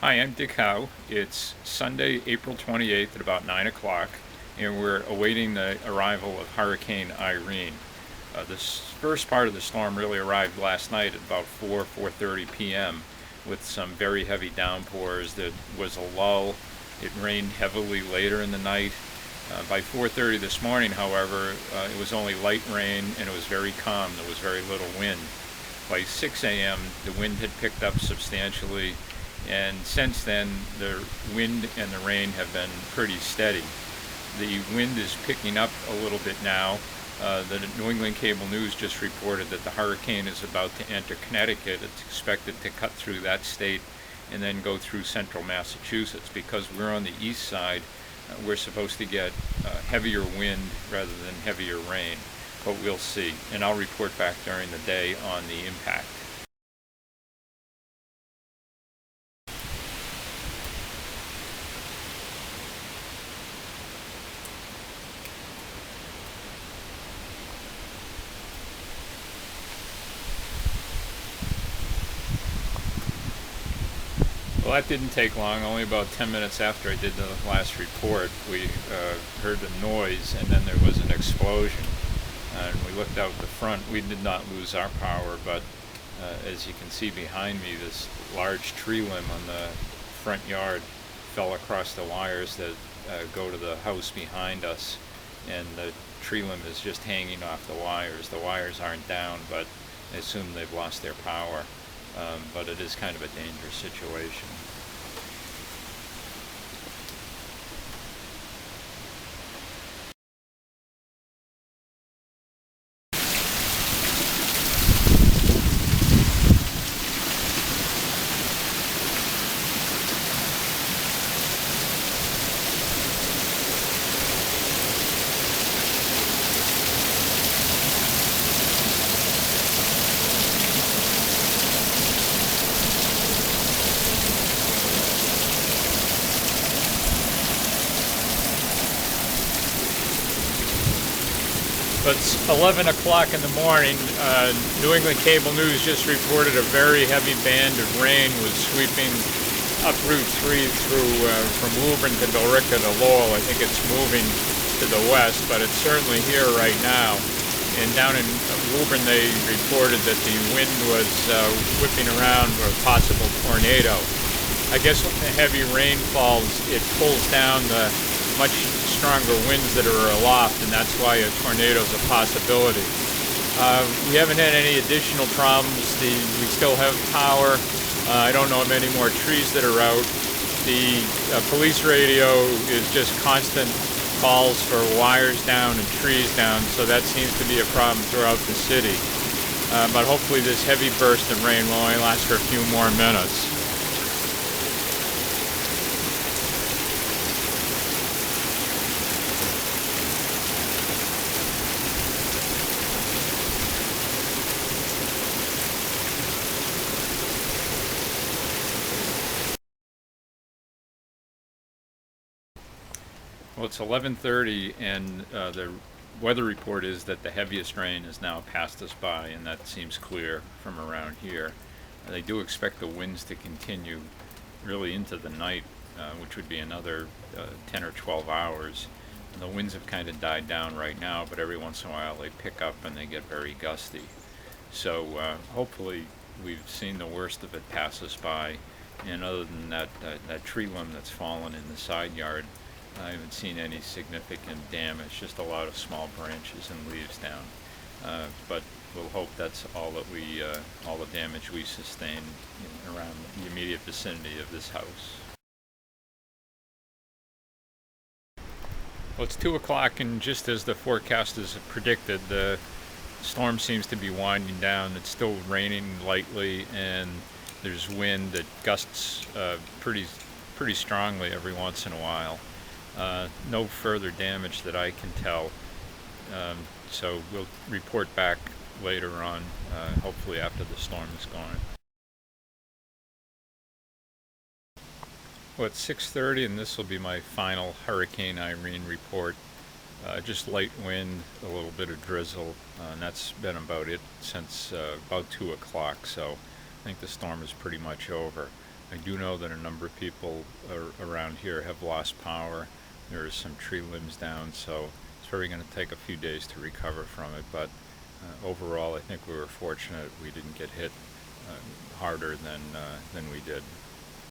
Hi, I'm Dick Howe. It's Sunday, April 28th at about 9 o'clock, and we're awaiting the arrival of Hurricane Irene. This first part of the storm really arrived last night at about 4:30 p.m. with some very heavy downpours. There was a lull. It rained heavily later in the night. By 4:30 this morning, however, it was only light rain and it was very calm. There was very little wind. By 6 a.m., the wind had picked up substantially, and since then the wind and the rain have been pretty steady. The wind is picking up a little bit now. The New England Cable News just reported that the hurricane is about to enter Connecticut. It's expected to cut through that state and then go through central Massachusetts. Because we're on the east side, we're supposed to get heavier wind rather than heavier rain, but we'll see, and I'll report back during the day on the impact. Well, that didn't take long. Only about 10 minutes after I did the last report, we heard a noise and then there was an explosion. And we looked out the front. We did not lose our power, but as you can see behind me, this large tree limb on the front yard fell across the wires that go to the house behind us. And the tree limb is just hanging off the wires. The wires aren't down, but I assume they've lost their power. But it is kind of a dangerous situation. It's 11 o'clock in the morning. New England Cable News just reported a very heavy band of rain was sweeping up Route 3 through from Woburn to Billerica to Lowell. I think it's moving to the west, but it's certainly here right now. And down in Woburn, they reported that the wind was whipping around for a possible tornado. I guess when the heavy rain falls, it pulls down the much stronger winds that are aloft, and that's why a tornado is a possibility. We haven't had any additional problems. We still have power. I don't know of any more trees that are out. The police radio is just constant calls for wires down and trees down, so that seems to be a problem throughout the city. But hopefully this heavy burst of rain will only last for a few more minutes. Well, it's 11:30, and the weather report is that the heaviest rain has now passed us by, and that seems clear from around here. They do expect the winds to continue really into the night, which would be another 10 or 12 hours. And the winds have kind of died down right now, but every once in a while they pick up and they get very gusty. So hopefully we've seen the worst of it pass us by, and other than that tree limb that's fallen in the side yard, I haven't seen any significant damage, just a lot of small branches and leaves down. But we'll hope that's all the damage we sustain around the immediate vicinity of this house. Well, it's 2 o'clock, and just as the forecasters have predicted, the storm seems to be winding down. It's still raining lightly, and there's wind that gusts pretty strongly every once in a while. No further damage that I can tell, so we'll report back later on, hopefully after the storm is gone. Well, it's 6:30, and this will be my final Hurricane Irene report. Just light wind, a little bit of drizzle, and that's been about it since about 2 o'clock, so I think the storm is pretty much over. I do know that a number of people around here have lost power. There's some tree limbs down, so it's probably going to take a few days to recover from it. But overall, I think we were fortunate we didn't get hit harder than we did.